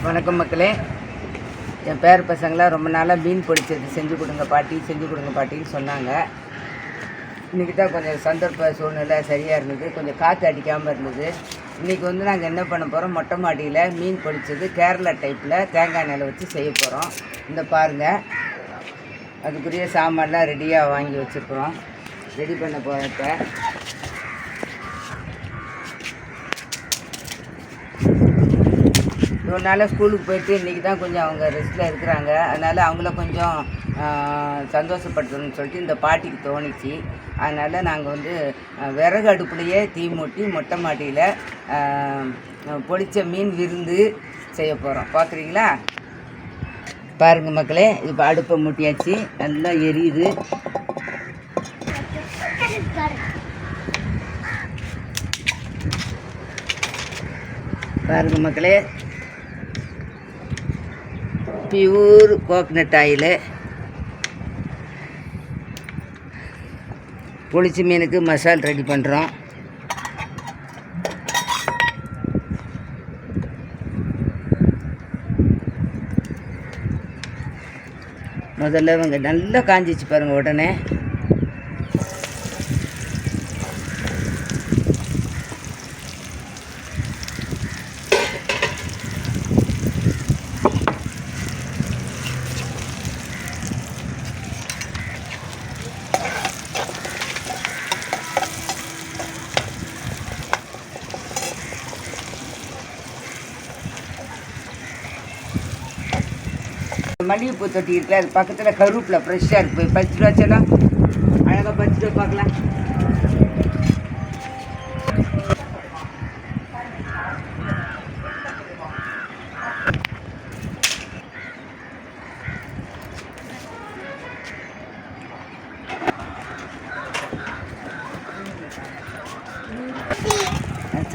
வணக்கம் மக்களே. என் பேர் பசங்களாம் ரொம்ப நாளாக மீன் பொடிச்சது செஞ்சு கொடுங்க பாட்டின்னு சொன்னாங்க. இன்றைக்கி தான் கொஞ்சம் சந்தர்ப்ப சூழ்நிலை சரியாக இருந்தது, கொஞ்சம் காற்று அடிக்காமல் இருந்தது. இன்றைக்கி நாங்கள் என்ன பண்ண போகிறோம், மொட்டை மாடியில் மீன் பொடிச்சது கேரளா டைப்பில் தேங்காய் எண்ணெயில் வச்சு செய்ய போகிறோம். இந்த பாருங்கள், அதுக்குரிய சாமான்லாம் ரெடியாக வாங்கி வச்சுருக்குறோம். ரெடி பண்ண போகிறப்ப ஒரு நாள் ஸ்கூலுக்கு போயிட்டு இன்றைக்கி தான் கொஞ்சம் அவங்க ரெஸ்ட்டில் இருக்கிறாங்க. அதனால் அவங்கள கொஞ்சம் சந்தோஷப்படுத்தணும்னு சொல்லிட்டு இந்த பாட்டிக்கு தோணிச்சு. அதனால் நாங்கள் விறகு அடுப்புலையே தீ மூட்டி மொட்டை மாடியில் பொடித்த மீன் விருந்து செய்ய போகிறோம். பார்க்குறீங்களா? பாருங்கள் மக்களே, இப்போ அடுப்பை மூட்டியாச்சு, நல்லா எரியுது. பாருங்கள் மக்களே, பியூர் கோகனட் ஆயில். பொளிச்ச மீனுக்கு மசால் ரெடி பண்ணுறோம். முதல்ல இவங்க நல்லா காஞ்சிச்சு பாருங்கள். உடனே மல்லிகைப்பூ தொட்டி இருக்குல்ல, அது பக்கத்தில் கருவேப்பிலை ஃப்ரெஷ்ஷாக இருக்குது. போய் பறிச்சுட்டு வச்சலாம், அழகாக பறிச்சுட்டு பார்க்கலாம்.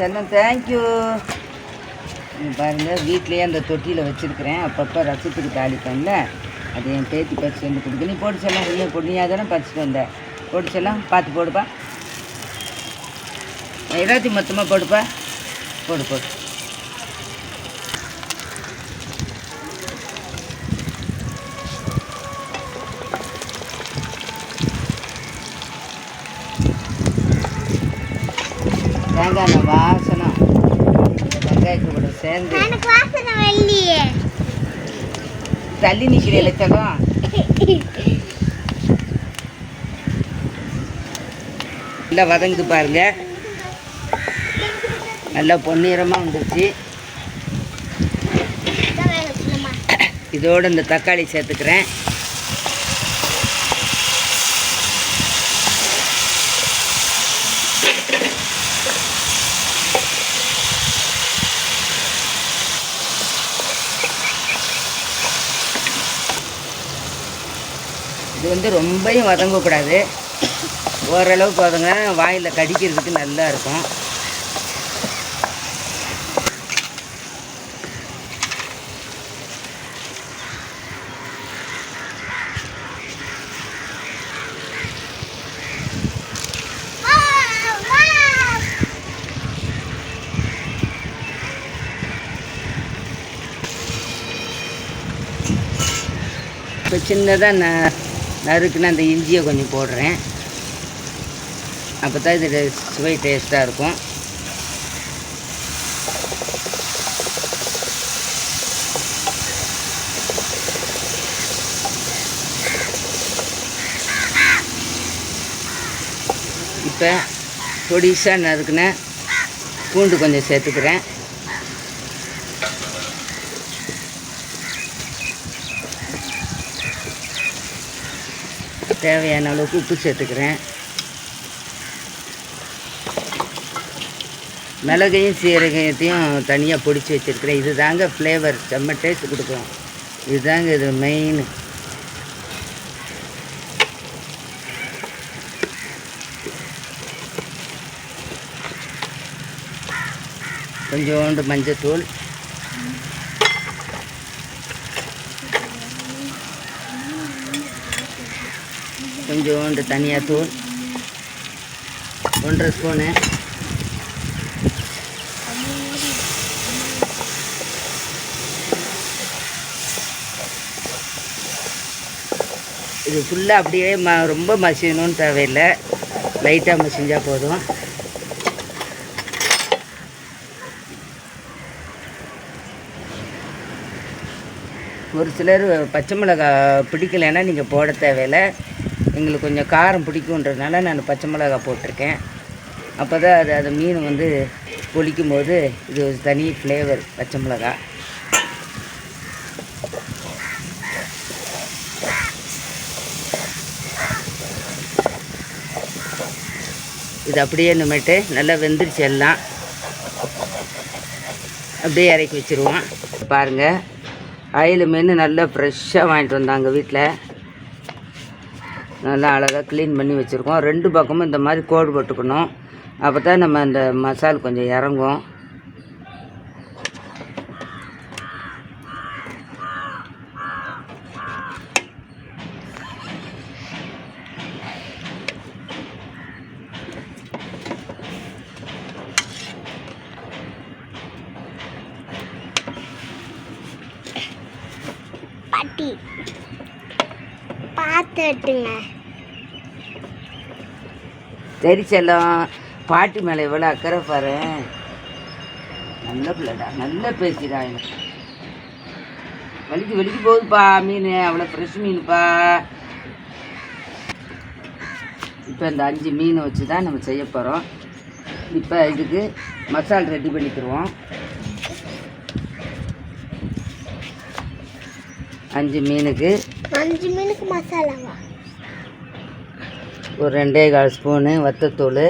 செல்லம், தேங்க்யூ. பாருங்கள், வீட்லேயே அந்த தொட்டியில் வச்சுருக்கிறேன். அப்பப்போ ரசத்துக்கு தாளிப்பேன்ல, அது என் பேத்தி பறிச்சு வந்து கொடுக்கு. நீ போட்டு செல்லாம், நீயே போட்டு, நீ தானே பறிச்சுட்டு வந்த. போட்டு செல்லாம், பார்த்து போடுப்பா. எல்லாத்தையும் மொத்தமாக போடுப்பா. போடு போடு. தேங்காய் எண்ணெய் வாசனம் வெங்காயத்து கூட சேர்ந்து தள்ளி நிற்கிறேன் செல்லம். நல்லா வதங்குது பாருங்க, நல்லா பொன்னிறமாக வந்துருச்சு. இதோடு இந்த தக்காளி சேர்த்துக்கிறேன். இது ரொம்பவும் வதங்கக்கூடாது, ஓரளவுக்கு வதங்க வாயில் கடிக்கிறதுக்கு நல்லா இருக்கும். இப்போ சின்னதாக நறுக்குன்னு அந்த இஞ்சியை கொஞ்சம் போடுறேன். அப்போ தான் இது சுவை டேஸ்ட்டாக இருக்கும். இப்போ பொடிசாக நறுக்குன பூண்டு கொஞ்சம் சேர்த்துக்கிறேன். தேவையான அளவுக்கு உப்பு சேர்த்துக்கிறேன். மிளகையும் சீரகத்தையும் தனியாக பொடிச்சு வச்சுருக்கிறேன். இது தாங்க ஃப்ளேவர், செம்ம டேஸ்ட் கொடுக்கும். இதுதாங்க இது மெயின். கொஞ்சோண்டு மஞ்சத்தூள், கொஞ்சோண்டு தனியாத்தூள், 1.5 ஸ்பூனு, இது ஃபுல்லாக அப்படியே ரொம்ப மசியணும்னு தேவையில்லை, லைட்டாக மசிஞ்சால் போதும். ஒரு சிலர் பச்சை மிளகா பிடிக்கலைன்னா நீங்கள் போட தேவையில்லை. எங்களுக்கு கொஞ்சம் காரம் பிடிக்குன்றதுனால நான் பச்சை மிளகா போட்டிருக்கேன். அப்போ தான் அது மீன் வந்து பொளிக்கும் போது இது ஒரு தனி ஃப்ளேவர். பச்சை மிளகா இது அப்படியே இனிமேட்டு நல்லா வெந்துருச்சு, எல்லாம் அப்படியே இறக்கி வச்சுருவோம். பாருங்கள், அயில மீன் நல்லா ஃப்ரெஷ்ஷாக வாங்கிட்டு வந்தாங்க வீட்டில். நல்லா அழகாக க்ளீன் பண்ணி வச்சுருக்கோம். 2 பக்கமும் இந்த மாதிரி கோடு போட்டுக்கணும், அப்போ தான் நம்ம அந்த மசால் கொஞ்சம் இறங்கும். பாட்டி பார்த்துட்டுங்க. சரி செல்லம், பாட்டி மேலே எவ்வளோ அக்கறை பாரு. நல்ல பிள்ளைடா, நல்லா பேசிடா. எனக்கு வலிக்கு போகுதுப்பா மீன், அவ்வளோ ஃப்ரெஷ் மீனுப்பா. இப்போ இந்த 5 மீனை வச்சு தான் நம்ம செய்ய போகிறோம். இப்போ இதுக்கு மசால் ரெடி பண்ணிக்கிடுவோம். 5 மீனுக்கு மசாலாவா? ஒரு 2.25 ஸ்பூனு வத்தத்தூள்,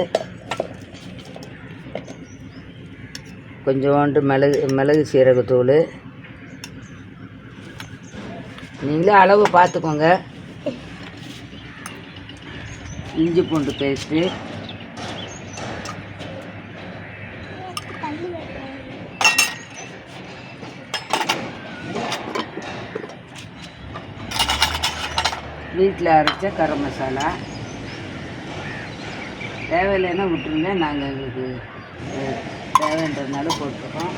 கொஞ்சோண்டு மிளகு சீரகத்தூள். நீங்களே அளவு பார்த்துக்கோங்க. இஞ்சி பூண்டு பேஸ்ட்டு, வீட்டில் அரைச்ச கரம் மசாலா. தேவையில்லைன்னா விட்டுருங்க, நாங்கள் எங்களுக்கு தேவைன்றதுனால போட்டுருக்கோம்.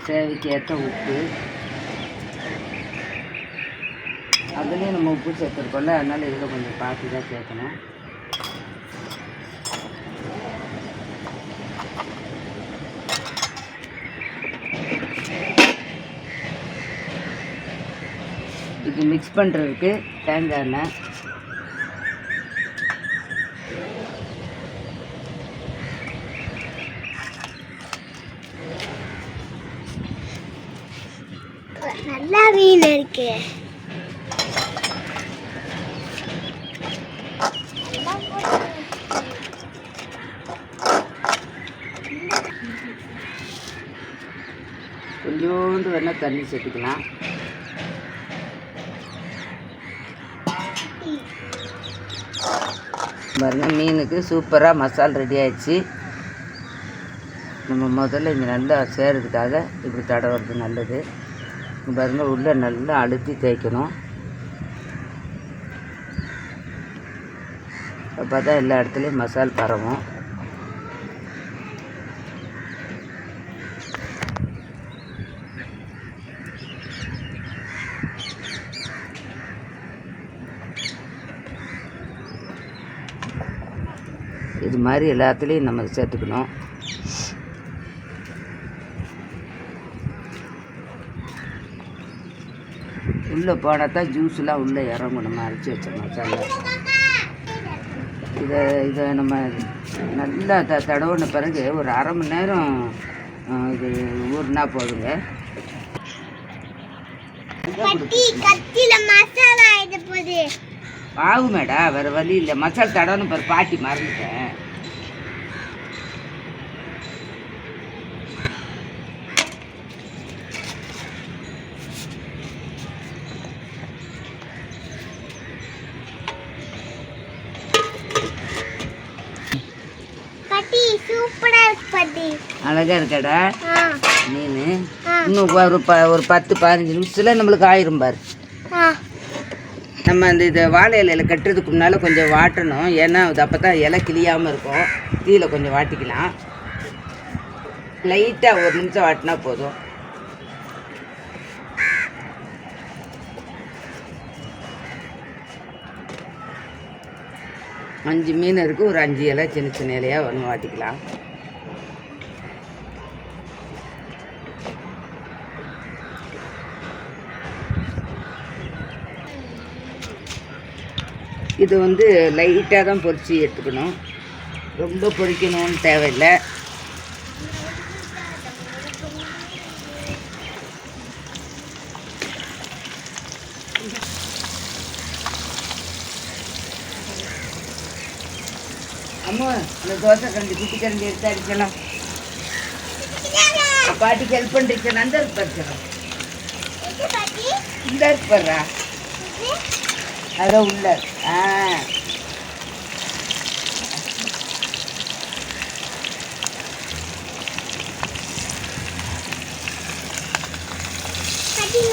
தேவைக்கு ஏற்ற உப்பு, அதுலேயும் நம்ம உப்பு சேர்த்துருக்கோம்ல, அதனால் இதில் கொஞ்சம் பார்த்து தான் சேர்க்கணும். இது மிக்ஸ் பண்ணுறதுக்கு தேங்காய் எண்ணெய், நல்லா மீன் இருக்கு. கொஞ்சோண்டு வேணால் தண்ணி சேர்த்துக்கலாம். பாருங்க, மீனுக்கு சூப்பராக மசால் ரெடி ஆயிடுச்சு. நம்ம முதல்ல இங்கே நல்லா சேருறதுக்காக இப்படி தடவுறது நல்லது. பாருங்க, உள்ளே நல்லா அழுத்தி தேய்க்கணும். அப்போ தான் எல்லா இடத்துலையும் மசால் பரவும். இது மாதிரி எல்லாத்துலேயும் நம்ம சேர்த்துக்கணும். உள்ளே போனால் தான் ஜூஸ்லாம் உள்ளே இறங்கும். நம்ம அரைச்சி வச்ச மசாலா இதை நம்ம நல்லா தடவின பிறகு ஒரு 1/2 மணி நேரம் இது ஊறினா போதுங்க. ஆகுமேடா, வேறு வழி இல்லை. மசாலா தடவணும் பாரு, பாட்டி மறந்துட்டேன். அழகா இருக்கடா மீன். இன்னும் ஒரு 10-15 நிமிஷத்துல நம்மளுக்கு ஆயிரும் பாரு. நம்ம அந்த இதை வாழை இலையில் கட்டுறதுக்கு முன்னால் கொஞ்சம் வாட்டணும், ஏன்னா அது அப்போ தான் இலை கிளியாமல் இருக்கும். தீயில கொஞ்சம் வாட்டிக்கலாம். லைட்டாக 1 நிமிஷம் வாட்டினா போதும். 5 மீன் இருக்குது. ஒரு 5 இலை சின்ன சின்ன இலையாக ஒன்று வாட்டிக்கலாம். இது வந்து லைட்டாக தான் பொரித்து எடுத்துக்கணும், ரொம்ப பொரிக்கணும்னு தேவையில்லை. அம்மா அந்த தோசை கரண்டி குட்டி கரண்டி எடுத்து அடிக்கலாம். பாட்டிக்கு ஹெல்ப் பண்ணுறீங்க. அந்த பறிச்சிடும் இந்த படுறா அதான் உள்ள.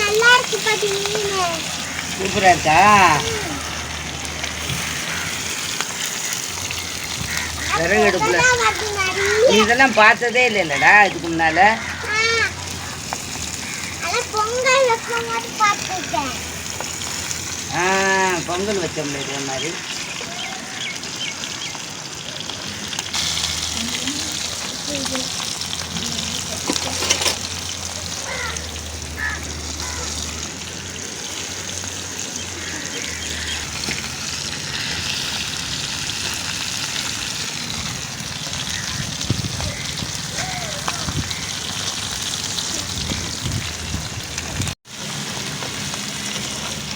நல்லா இருக்கு பாட்டி. சூப்பராக இருக்கா? விறகடுப்புல இதெல்லாம் பார்த்ததே இல்லைல்லடா இதுக்கு முன்னால. பொங்கல் வச்சோம்ல இதே மாதிரி.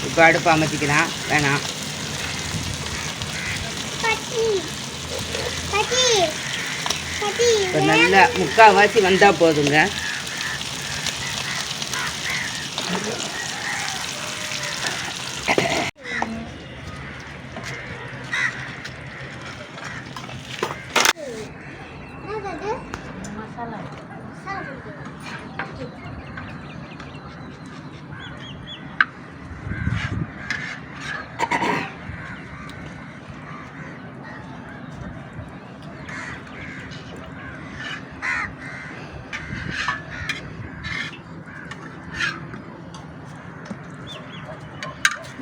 இப்போ அடுப்பு அமைச்சிக்கலாம். வேணாம், இப்போ நல்லா 3/4 வந்தால் போதுங்க.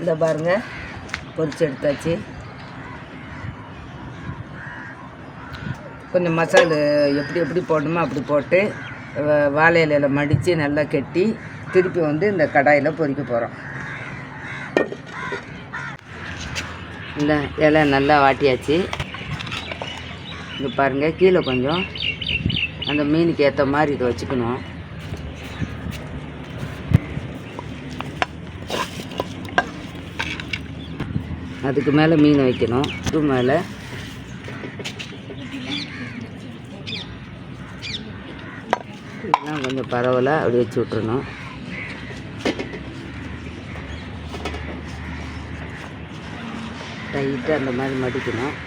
இந்த பாருங்க பொரிச்சு எடுத்தாச்சு. கொஞ்சம் மசாலா எப்படி எப்படி போடணுமோ அப்படி போட்டு வாழை இலையில் மடித்து நல்லா கெட்டி திருப்பி வந்து இந்த கடாயில் பொரிக்க போகிறோம். இந்த இலை நல்லா வாட்டியாச்சு. இங்கே பாருங்கள், கீழே கொஞ்சம் அந்த மீனுக்கு ஏற்ற மாதிரி இதை வச்சுக்கணும். அதுக்கு மேலே மீன் வைக்கணும். இது மேலே இதெல்லாம் கொஞ்சம் பரவலாக அப்படி வச்சு விட்றணும். டைட்டாக அந்த மாதிரி மடிக்கணும்.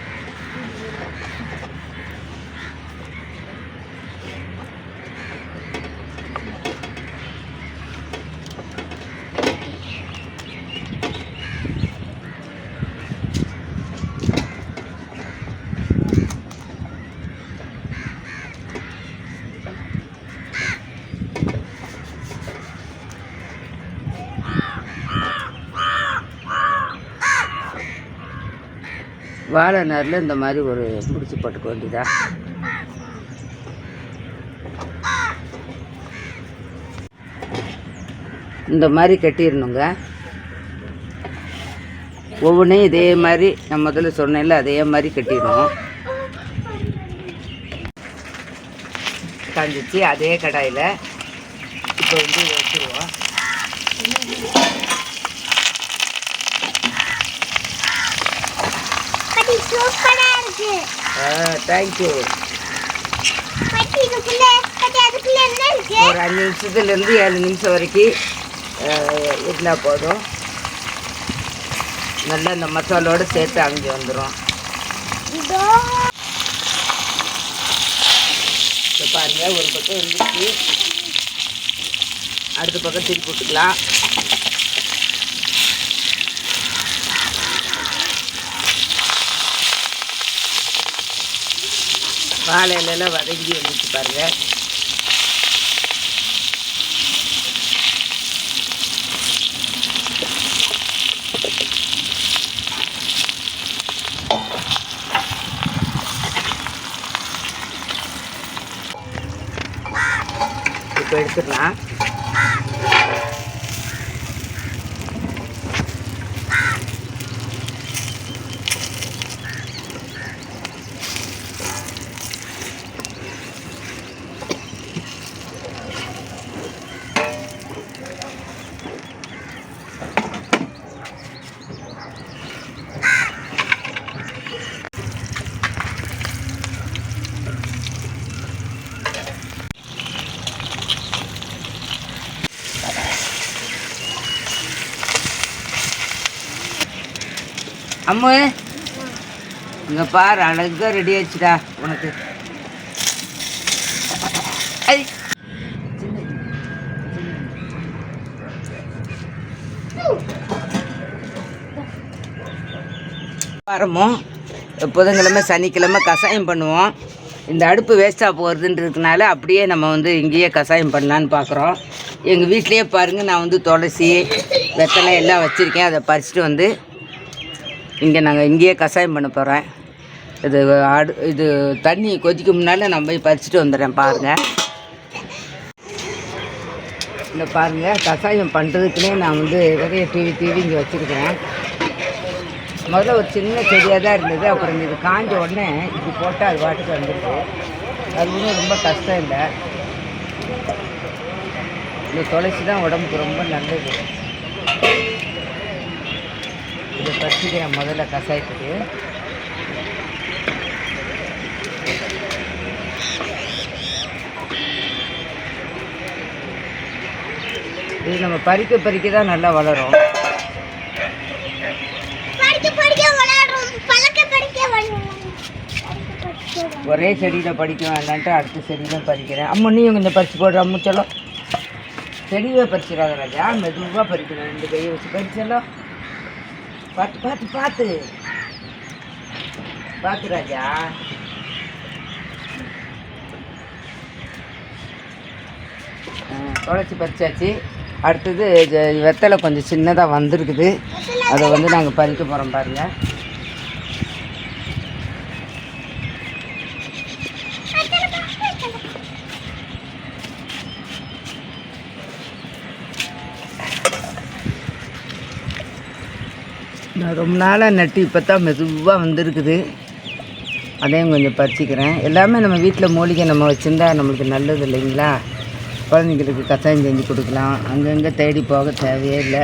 வாழை நாரில் இந்த மாதிரி ஒரு முடிச்சு போட்டுக்க வேண்டியதா. இந்த மாதிரி கட்டிடணுங்க. ஒவ்வொன்றையும் இதே மாதிரி நான் முதல்ல சொன்னேன்ல அதே மாதிரி கட்டிடணும். காஞ்சிச்சு அதே கடாயில் இப்போ வந்து இதை வச்சுருவோம். தேங்க்யூ. ஒரு 5 நிமிஷத்துலேருந்து 7 நிமிஷம் வரைக்கும் இருந்தால் போதும். நல்லா இந்த மசாலோடு சேர்த்து அங்கே வந்துடும். இப்போ பாருங்கள், ஒரு பக்கம் இருந்துச்சு, அடுத்த பக்கம் திருப்பி விட்டுக்கலாம். வாழை இலையெல்லாம் வதங்கி வந்துச்சு பாருங்கள். இப்போ எடுத்துடலாம். அம்மு இங்கே பாரு, அழகாக ரெடி ஆச்சுடா உனக்கு. வாரமும் புதன்கிழமை சனிக்கிழமை கஷாயம் பண்ணுவோம். இந்த அடுப்பு வேஸ்ட்டாக போகிறதுன்றதுனால அப்படியே நம்ம வந்து இங்கேயே கஷாயம் பண்ணலான்னு பார்க்குறோம். எங்கள் வீட்லேயே பாருங்கள், நான் வந்து துளசி வெத்தலை எல்லாம் வச்சுருக்கேன். அதை பறிச்சுட்டு வந்து இங்கே நாங்கள் இங்கேயே கஷாயம் பண்ண போகிறேன். இது தண்ணி கொதிக்க முன்னால் நான் போய் பறிச்சுட்டு வந்துடுறேன். பாருங்கள், இல்லை பாருங்கள், கஷாயம் பண்ணுறதுக்குன்னே நான் வந்து நிறைய டிவி இங்கே வச்சுருக்கிறேன். முதல்ல ஒரு சின்ன செடியாக தான் இருந்தது. அப்புறம் இது காஞ்ச உடனே இது போட்டால் அது பாட்டுக்கு வந்துடுது. அது ஒன்றும் ரொம்ப கஷ்டம் இல்லை. இந்த துளசி தான் உடம்புக்கு ரொம்ப நல்லது. இதை பறிச்சுக்கிறேன் முதல்ல கஷாயத்துக்கு. இது நம்ம பறிக்க தான் நல்லா வளரும். ஒரே செடியில் படிக்க வேண்டான்ட்டு அடுத்த செடியிலும் பறிக்கிறேன். அம்மா நீயும் கொஞ்சம் பறித்து போடுற. அம்முச்சலும் செடியே பறிச்சிடாத ராஜா, மெதுவாக பறிக்கணும். 2 கையை வச்சு பறிச்சலும். பார்த்து ராஜா. துளசி பறிச்சாச்சு. அடுத்தது வெத்தலை கொஞ்சம் சின்னதாக வந்திருக்குது. அதை வந்து நாங்கள் பறிக்க போகிறோம். பாருங்கள், நான் ரொம்ப நாளாக நட்டு இப்போ தான் மெதுவாக வந்திருக்குது. அதையும் கொஞ்சம் பறிச்சிக்கிறேன். எல்லாமே நம்ம வீட்டில் மூலிகை நம்ம வச்சுருந்தா நம்மளுக்கு நல்லது இல்லைங்களா? குழந்தைங்களுக்கு கஷாயம் செஞ்சு கொடுக்கலாம். அங்கங்கே தேடி போக தேவையே இல்லை.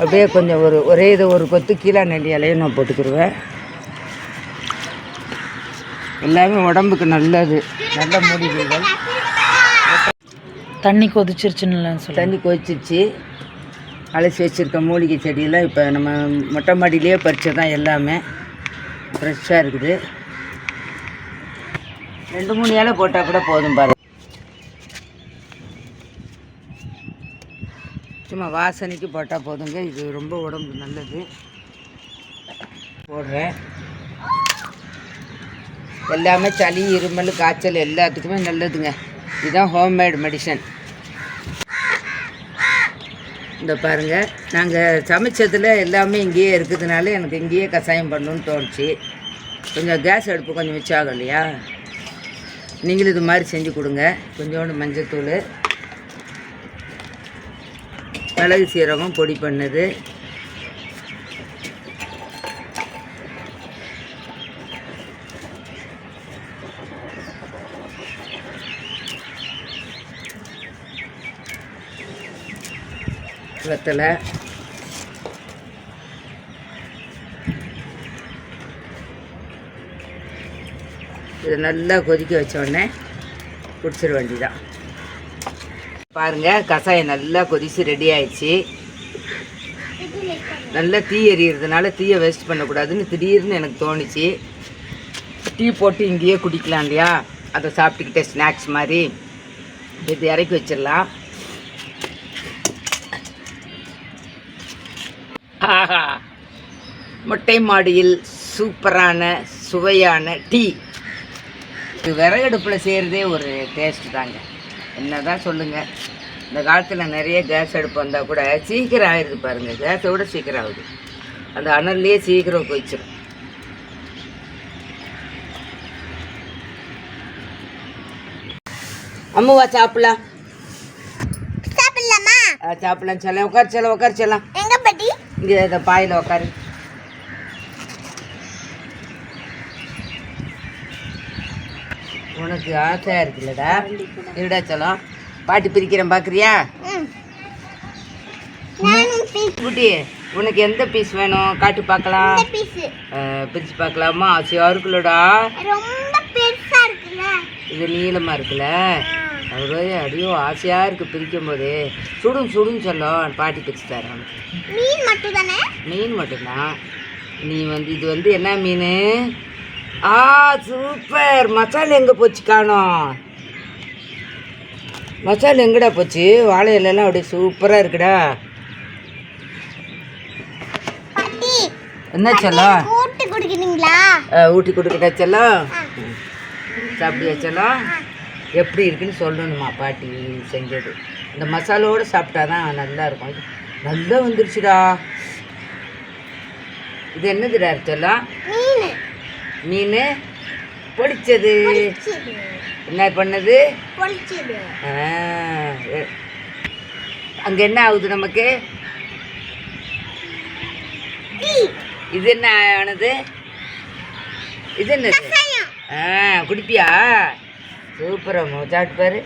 அப்படியே கொஞ்சம் ஒரே இது ஒரு கொத்து கீழே நெல்லி இலையும் நான் போட்டுக்கிடுவேன். எல்லாமே உடம்புக்கு நல்லது, நல்ல மூலிகைகள். தண்ணி கொதிச்சிருச்சுன்னு தண்ணி கொதிச்சிருச்சு. அலசி வச்சுருக்க மூலிகை செடியெல்லாம் இப்போ நம்ம மொட்டை மாடியிலேயே பறிச்சது தான். எல்லாமே ஃப்ரெஷ்ஷாக இருக்குது. 2-3 இலை போட்டால் கூட போதும். பாரு, சும்மா வாசனைக்கு போட்டால் போதுங்க. இது ரொம்ப உடம்பு நல்லது. போடுறேன். எல்லாமே சளி, இருமல், காய்ச்சல் எல்லாத்துக்குமே நல்லதுங்க. இதுதான் ஹோம்மேட் மெடிசன். இந்த பாருங்கள், நாங்கள் சமைச்சதில் எல்லாமே இங்கேயே இருக்கிறதுனால எனக்கு இங்கேயே கஷாயம் பண்ணணுன்னு தோணுச்சு. கொஞ்சம் கேஸ் அடுப்பு கொஞ்சம் மிச்சம் ஆகும் இல்லையா? நீங்களும் இது மாதிரி செஞ்சு கொடுங்க. கொஞ்சோண்டு மஞ்சத்தூள், மிளகு சீரகம் பொடி பண்ணது, வெத்தலை, இது நல்லா கொதிக்க வச்ச உடனே குடிச்சிட வேண்டியதான். பாருங்கள், கஷாயம் நல்லா கொதிச்சு ரெடி ஆயிடுச்சு. நல்லா தீ எறிகிறதுனால தீயை வேஸ்ட் பண்ணக்கூடாதுன்னு திடீர்னு எனக்கு தோணுச்சு. டீ போட்டு இங்கேயே குடிக்கலாம் இல்லையா, அதை சாப்பிட்டுக்கிட்டே ஸ்நாக்ஸ் மாதிரி இது இறக்கி வச்சிடலாம். ஆஹா, மொட்டை மாடியில் சூப்பரான சுவையான டீ. இது விறகடுப்பில் செய்கிறதே ஒரு டேஸ்ட்டு தாங்க, என்ன தான் சொல்லுங்கள். இந்த காலத்தில் நிறைய கேஸ் அடுப்பு வந்தால் கூட சீக்கிரம் ஆயிடுது பாருங்கள், கேஸை விட சீக்கிரம் ஆகுது. அந்த அனல்லையே சீக்கிரம் போயிச்சிடும். அம்மாவா சாப்பிடலாம் சாப்பிடலாமா? சாப்பிடலாம். செல்லாம் உட்கார், செல்லாம் உட்கார், செல்லாம் எங்க பாட்டி? இங்கே இந்த பாயில் உட்காரு. உனக்கு ஆசையாக இருக்குல்லடா, இருடா செல்லம். பாட்டி பிரிக்கிறேன், பார்க்குறியா? குட்டி, உனக்கு எந்த பீஸ் வேணும் காட்டு பார்க்கலாம். பிரித்து பார்க்கலாமா? ஆசையாக இருக்குல்லடா. ரொம்ப பெருசா இருக்குல்ல, இது நீளமாக இருக்குல்ல, அவ்வளோ அடியோ ஆசையாக இருக்குது பிரிக்கும் போது. சுடும் சொல்லும், பாட்டி பிரித்து தரேன். மீன் மட்டும் தானே? மீன் மட்டும்தான். நீ இது என்ன மீன்? சூப்பர். மசாலா எங்கே போச்சு? காணோம். மசாலா எங்கடா போச்சு? வாழை இலையெல்லாம் அப்படியே சூப்பராக இருக்குடா. என்ன செல்லம்? ஊட்டி குடிக்கிறீங்களா? ஊட்டி கொடுக்கட்டா செல்லம்? சாப்பிட்டியா செல்லம்? எப்படி இருக்குன்னு சொல்லணுமா பாட்டி செஞ்சது? இந்த மசாலோடு சாப்பிட்டாதான் நல்லா இருக்கும். நல்லா வந்துருச்சுடா. இது என்னதுடா செல்லம்? மீன் பொடிச்சது. என்ன பண்ணது? அங்கே என்ன ஆகுது நமக்கு? இது என்ன ஆனது? இது என்னது? குடிப்பியா? சூப்பரா சாப்பிட்டு பாரு,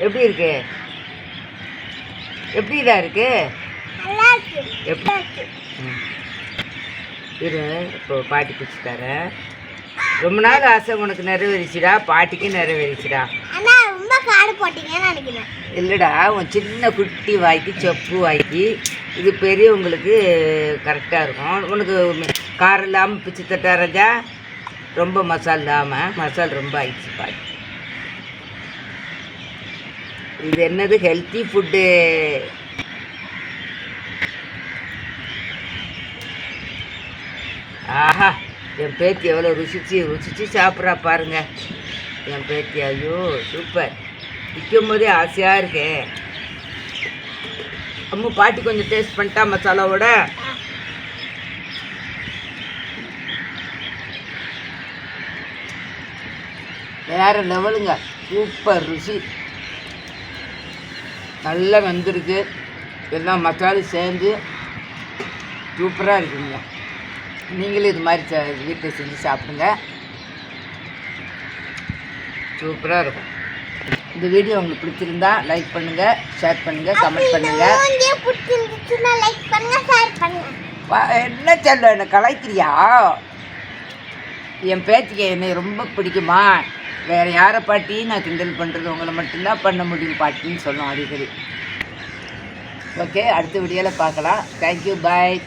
எப்படி இருக்கு? எப்படிடா இருக்கு? எப்படி இரு, இப்போ பாட்டி பிடிச்சி தரேன். ரொம்ப நாள் ஆசை உனக்கு நிறைவேறிச்சுடா, பாட்டிக்கு நிறைவேறிச்சுடா. ரொம்ப காடு போட்டீங்கன்னு நினைக்கிறேன். இல்லைடா, உன் சின்ன குட்டி வாய்க்கு செப்பு வாய்க்கு இது பெரியவங்களுக்கு கரெக்டாக இருக்கும். உனக்கு காரம் இல்லாமல் பிச்சு தட்டா ராஜா, ரொம்ப மசால் இல்லாமல். மசால் ரொம்ப ஆயிடுச்சு பாட்டி. இது என்னது? Healthy food. ஆஹா, என் பேத்தி எவ்வளோ ருசிச்சு சாப்பிட்றா பாருங்க என் பேத்தி. ஐயோ சூப்பர். விற்கும் போதே ஆசையாக இருக்கே. அம்மா பாட்டி கொஞ்சம் டேஸ்ட் பண்ணிட்டா மசாலாவோட. வேறு லெவலுங்க, சூப்பர் ருசி. நல்லா வெந்திருக்கு, எல்லாம் மசாலும் சேர்ந்து சூப்பராக இருக்குங்க. நீங்களும் இது மாதிரி வீட்டில் செஞ்சு சாப்பிடுங்க, சூப்பராக இருக்கும். இந்த வீடியோ உங்களுக்கு பிடிச்சிருந்தா லைக் பண்ணுங்கள், ஷேர் பண்ணுங்கள், கமெண்ட் பண்ணுங்கள். என்ன சொல்ல, என்ன கலாய்க்கிறியா? என் பேத்திக்கு என்னை ரொம்ப பிடிக்குமா? வேறு யாரை பாட்டி நான் கிண்டல் பண்ணுறது? உங்களை மட்டும்தான் பண்ண முடியும் பாட்டின்னு சொல்லும் அடிக்கடி. ஓகே, அடுத்த வீடியோவில் பார்க்கலாம். தேங்க்யூ, பாய்.